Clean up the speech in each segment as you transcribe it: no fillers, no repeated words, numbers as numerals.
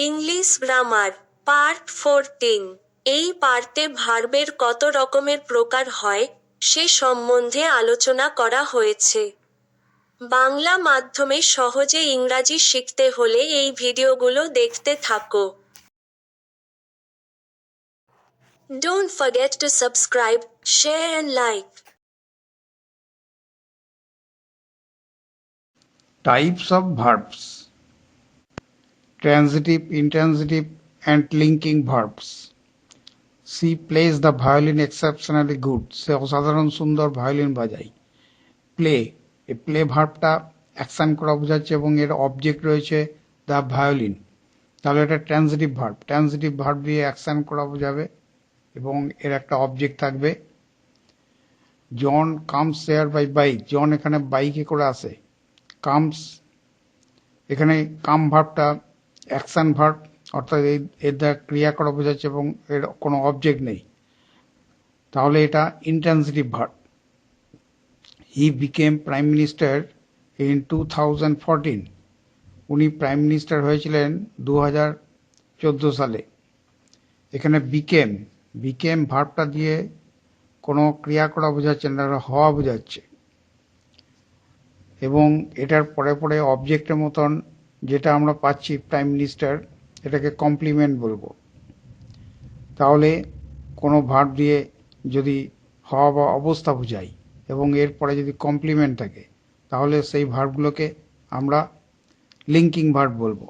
English grammar part 14। এই পার্টে ভার্বের কত রকমের প্রকার হয় সে সম্বন্ধে আলোচনা করা হয়েছে। বাংলা মাধ্যমে সহজে ইংরাজি শিখতে হলে এই ভিডিওগুলো দেখতে থাকো। Don't forget to subscribe, share and like. Types of verbs: transitive, intransitive and linking verbs. She plays the violin exceptionally good. সে অসাধারণ সুন্দর ভায়োলিন বাজায়। প্লে, এই প্লে ভার্বটা অ্যাকশন করা বোঝাচ্ছে এবং এর অবজেক্ট রয়েছে দ্য ভায়োলিন, তাহলে এটা ট্রানজিটিভ ভার্ব। ট্রানজিটিভ ভার্ব দিয়ে অ্যাকশন করা বোঝাবে এবং এর একটা অবজেক্ট থাকবে। জন কামস হেয়ার বাই বাইক, জন এখানে বাইকে করে আসে। কামস, এখানে কাম ভার্বটা অ্যাকশন ভার্ব, অর্থাৎ এর দ্বারা ক্রিয়া করা বোঝাচ্ছে এবং এর কোনো অবজেক্ট নেই, তাহলে এটা intransitive verb. He became prime minister in 2014, উনি প্রাইম মিনিস্টার হয়েছিলেন 2014 সালে। এখানে বিকেম, বিকেম ভার্বটা দিয়ে কোনো ক্রিয়া করা বোঝাচ্ছে না, হওয়া বোঝাচ্ছে এবং এটার পরে পরে অবজেক্টের মতন যেটা আমরা পাচ্ছি প্রাইম মিনিস্টার, এটাকে কমপ্লিমেন্ট বলবো। তাহলে কোনো ভার্ব দিয়ে যদি হওয়া বা অবস্থা বোঝাই এবং এরপরে যদি কমপ্লিমেন্ট থাকে তাহলে সেই ভার্বগুলোকে আমরা লিঙ্কিং ভার্ব বলবো।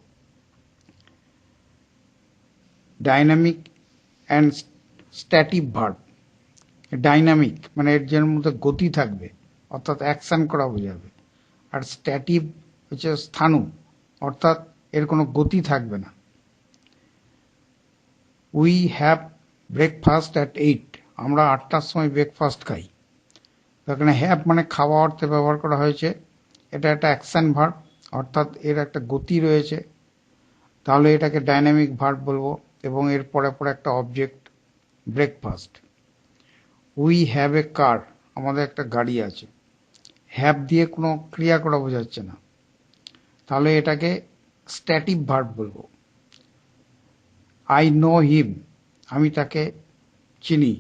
Dynamic and static verb, dynamic মানে এর যের মধ্যে গতি থাকবে অর্থাৎ অ্যাকশন করা বোঝাবে, আর স্ট্যাটিভ হচ্ছে স্থাণু অর্থাৎ এর কোনো গতি থাকবে না। উই হ্যাভ ব্রেকফাস্ট অ্যাট 8, আমরা 8টার সময় ব্রেকফাস্ট খাই। এখানে হ্যাভ মানে খাওয়া অর্থে ব্যবহার করা হয়েছে, এটা একটা অ্যাকশন ভার্ব অর্থাৎ এর একটা গতি রয়েছে, তাহলে এটাকে ডাইনামিক ভার্ব বলবো এবং এর পরে পরে একটা object breakfast. We have a car, আমাদের একটা গাড়ি আছে। হ্যাভ দিয়ে কোনো ক্রিয়া করা বোঝাচ্ছে না, তাহলে এটাকে স্ট্যাটিক ভার্ব বলবো। আই নো হিম, আমি তাকে চিনি,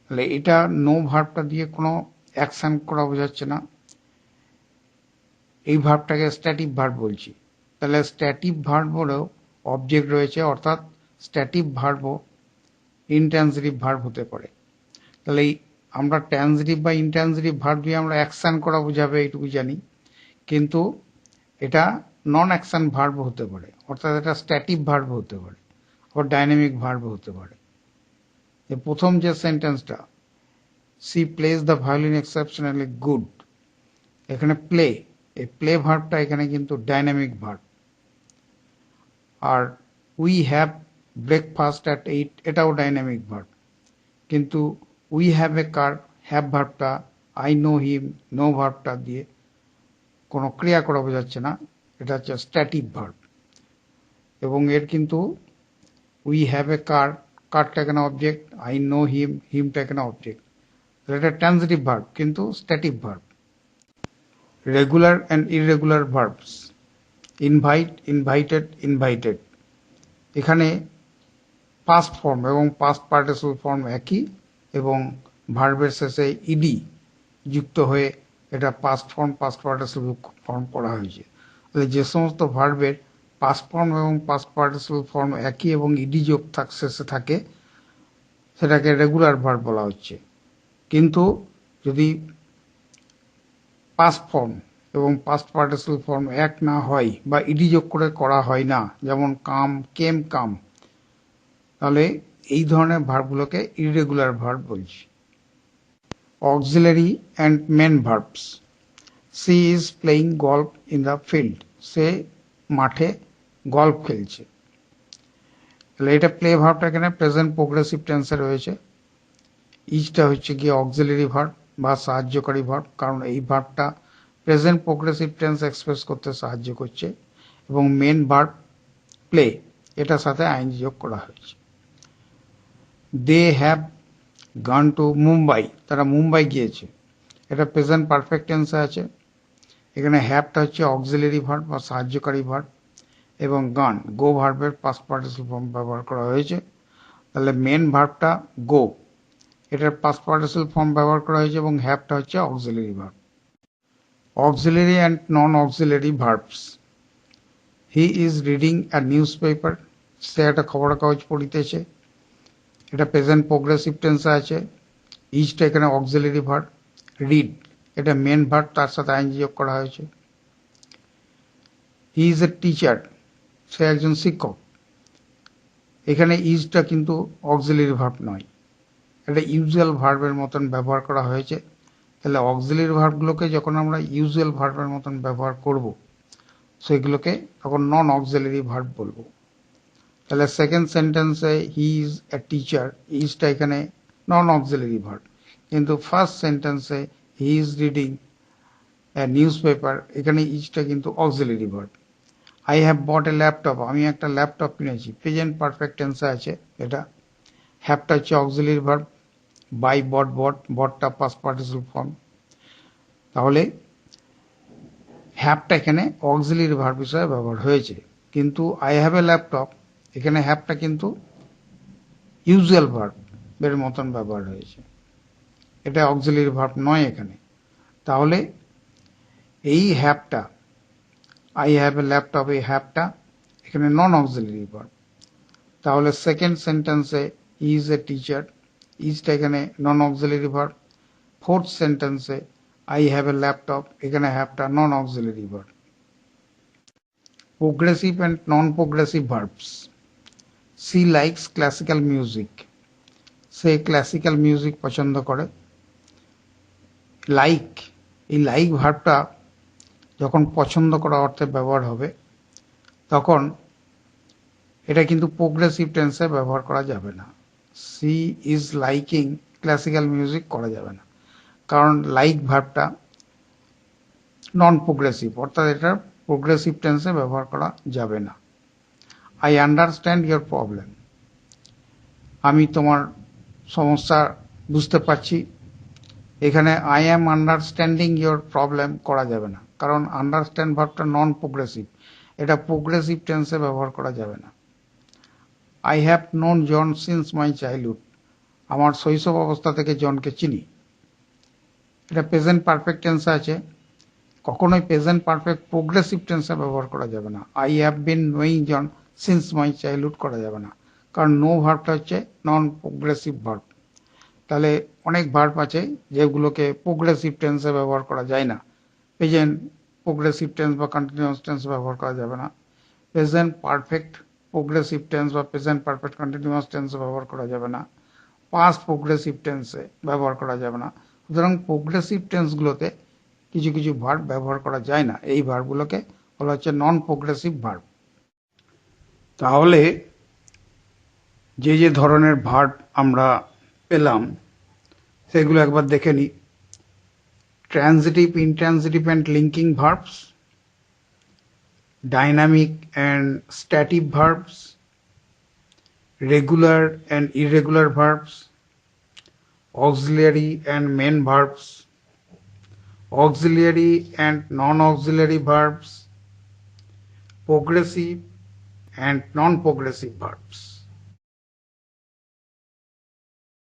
তাহলে এটা নো ভার্বটা দিয়ে কোনো অ্যাকশন করা বোঝাচ্ছে না, এই ভার্বটাকে স্ট্যাটিক ভার্ব বলছি। তাহলে স্ট্যাটিক ভার্বেরও অবজেক্ট রয়েছে অর্থাৎ স্ট্যাটিক ভার্বও ইনট্রানজিটিভ ভার্ব হতে পারে। তাহলে আমরা ট্রানজিটিভ বা ইনট্রানজিটিভ ভার্ব দিয়ে আমরা অ্যাকশন করা বোঝাবে এইটুকু জানি, কিন্তু এটা নন অ্যাকশন ভার্ব হতে পারে অর্থাৎ এটা স্ট্যাটিক ভার্ব হতে পারে আবার ডাইনামিক ভার্ব হতে পারে। প্রথম যে সেন্টেন্সটা she plays the violin exceptionally good, এখানে প্লে, এই প্লে ভার্বটা এখানে কিন্তু ডাইনামিক ভার্ব। আর উই হ্যাভ ব্রেকফাস্ট অ্যাট 8, এটাও ডাইনামিক ভার্ব, কিন্তু we have a car, have ভার্বটা আই নো হিম, নো ভার্বটা দিয়ে কোনো ক্রিয়া করা বোঝাচ্ছে না, এটা হচ্ছে স্ট্যাটিক ভার্ব এবং এর কিন্তু উই হ্যাভ এ কার, কারটা এখানে অবজেক্ট, আই নো হিম, হিমটা এখানে অবজেক্ট, এটা ট্রানজিটিভ ভার্ব কিন্তু static verb. Regular and irregular verbs: invite, invited, invited, এখানে পাস্ট ফর্ম এবং পাস্ট পার্টিসিপল ফর্ম একই এবং ভার্বের শেষে ইডি যুক্ত হয়ে এটা past form past participle form করা হয়েছে। তাহলে যে সমস্ত ভার্বের পাস্ট ফর্ম এবং পাস্ট পার্টিসিপল ফর্ম একই এবং ইডি যোগ শেষে থাকে সেটাকে রেগুলার ভার্ব বলা হচ্ছে। কিন্তু যদি পাস্ট ফর্ম এবং পাস্ট পার্টিসিপল ফর্ম এক না হয় বা ইডি যোগ করে করা হয় না, যেমন কাম, কেম, কাম, তাহলে এই ধরনের ভার্বগুলোকে ইররেগুলার ভার্ব বলছি। Auxiliary and main verbs: she is playing golf in the field, সে মাঠে গল্ফ খেলছে। তাহলে এটা প্লে ভার্বটা এখানে প্রেজেন্ট প্রোগ্রেসিভ টেন্সে রয়েছে। ইজটা হচ্ছে গিয়ে অক্সিলারি ভার্ব বা সাহায্যকারী ভার্ব, কারণ এই ভার্বটা প্রেজেন্ট প্রোগ্রেসিভ টেন্স এক্সপ্রেস করতে সাহায্য করছে এবং মেন ভার্ব প্লে এটার সাথে আইএনজি যোগ করা হয়েছে। They have gone to Mumbai, তারা মুম্বাই গিয়েছে, এটা প্রেজেন্ট পারফেক্ট টেন্সে আছে। এখানে হ্যাভটা হচ্ছে অক্সিলারি ভার্ব বা সাহায্যকারী ভার্ব এবং গান গো ভার্বের পাস্ট পার্টিসিপল ফর্ম ব্যবহার করা হয়েছে। তাহলে মেন ভার্বটা গো, এটার পাস্ট পার্টিসিপল ফর্ম ব্যবহার করা হয়েছে এবং হ্যাভটা হচ্ছে auxiliary verb. Auxiliary and non auxiliary verbs. He is reading a newspaper, সে একটা খবরের কাগজ পড়িতেছে, এটা প্রেজেন্ট প্রোগ্রেসিভ টেন্সে আছে। ইজটা এখানে অক্সিলারি ভার্ব। রিড এটা মেন ভার্ব, তার সাথে আইএনজি যোগ করা হয়েছে। হি ইজ এ টিচার, সে একজন শিক্ষক, এখানে ইজটা কিন্তু অক্সিলারি ভার্ব নয়, এটা ইউজুয়াল ভার্বের মতন ব্যবহার করা হয়েছে। তাহলে অক্সিলারি ভার্বগুলোকে যখন আমরা ইউজুয়াল ভার্বের মতন ব্যবহার করব, সেগুলোকে তখন নন অক্সিলারি ভার্ব বলবো। তাহলে সেকেন্ড সেন্টেন্সে হি ইজ এ টিচার, ইজটা এখানে নন অক্সিলারি ভার্ব, কিন্তু ফার্স্ট সেন্টেন্সে he is reading a news paper, এখানে ইজটা কিন্তু auxiliary verb. I have bought a laptop, আমি একটা ল্যাপটপ কিনেছি, প্রেজেন্ট পারফেক্ট টেন্সে আছে এটা। হ্যাভটা হচ্ছে অক্সিলারি ভার্ব। বাই বটটা পাস্ট পার্টিসিপল ফর্ম। তাহলে হ্যাভটা এখানে অক্সিলারি ভার্ব হিসেবে ব্যবহার হয়েছে, কিন্তু আই হ্যাভ এ ল্যাপটপ এখানে হ্যাভটা কিন্তু ইউজুয়াল ভার্বের মতন ব্যবহার হয়েছে, এটা অক্সিলারি ভার্ব নয় এখানে। তাহলে এই হ্যাভটা, আই হ্যাভ এ ল্যাপটপ, এই হ্যাভটা এখানে নন অক্সিলারি ভার্ব। তাহলে সেকেন্ড সেন্টেন্সে হি ইজ এ টিচার, ইজটা এখানে নন অক্সিলারি ভার্ব। ফোর্থ সেন্টেন্সে আই হ্যাভ এ ল্যাপটপ, এখানে হ্যাভটা non auxiliary verb. Progressive and non progressive verbs. She likes classical music, সে ক্লাসিক্যাল মিউজিক পছন্দ করে। লাইক, এই লাইক ভার্বটা যখন পছন্দ করা অর্থে ব্যবহার হবে, তখন এটা কিন্তু প্রোগ্রেসিভ টেন্সে ব্যবহার করা যাবে না। She is liking classical music করা যাবে না, কারণ লাইক ভার্বটা নন প্রোগ্রেসিভ, অর্থাৎ এটা প্রোগ্রেসিভ টেন্সে ব্যবহার করা যাবে না। আই আন্ডারস্ট্যান্ড ইয়োর প্রবলেম, আমি তোমার সমস্যা বুঝতে পারছি, এখানে I am understanding your problem করা যাবে না, কারণ আন্ডারস্ট্যান্ড ভার্বটা নন প্রোগ্রেসিভ, এটা প্রোগ্রেসিভ টেন্সে ব্যবহার করা যাবে না। I have known John since my childhood, আমার শৈশব অবস্থা থেকে জনকে চিনি, এটা প্রেজেন্ট পারফেক্ট টেন্সে আছে, কখনোই প্রেজেন্ট পারফেক্ট প্রোগ্রেসিভ টেন্সে ব্যবহার করা যাবে না। I have been knowing John since my childhood করা যাবে না, কারণ নো ভার্বটা হচ্ছে নন প্রোগ্রেসিভ ভার্ব। তাহলে অনেক ভার্ব আছে যেগুলোকে প্রোগ্রেসিভ টেন্সে ব্যবহার করা যায় না। প্রেজেন্ট প্রোগ্রেসিভ টেন্স বা কন্টিনিউয়াস টেন্স ব্যবহার করা যাবে না। প্রেজেন্ট পারফেক্ট প্রোগ্রেসিভ টেন্স বা প্রেজেন্ট পারফেক্ট কন্টিনিউয়াস টেন্সে ব্যবহার করা যাবে না। পাস্ট প্রোগ্রেসিভ টেন্সে ব্যবহার করা যাবে না। সুতরাং প্রোগ্রেসিভ টেন্সগুলোতে কিছু কিছু ভার্ব ব্যবহার করা যায় না, এই ভার্বগুলোকে বলা হচ্ছে নন প্রোগ্রেসিভ ভার্ব। তাহলে যে যে ধরনের ভার্ব আমরা পেলাম সেগুলো একবার দেখে নিই। Transitive, intransitive and linking verbs, dynamic and static verbs, regular and irregular verbs, auxiliary and main verbs, auxiliary and non-auxiliary verbs, progressive and non-progressive verbs.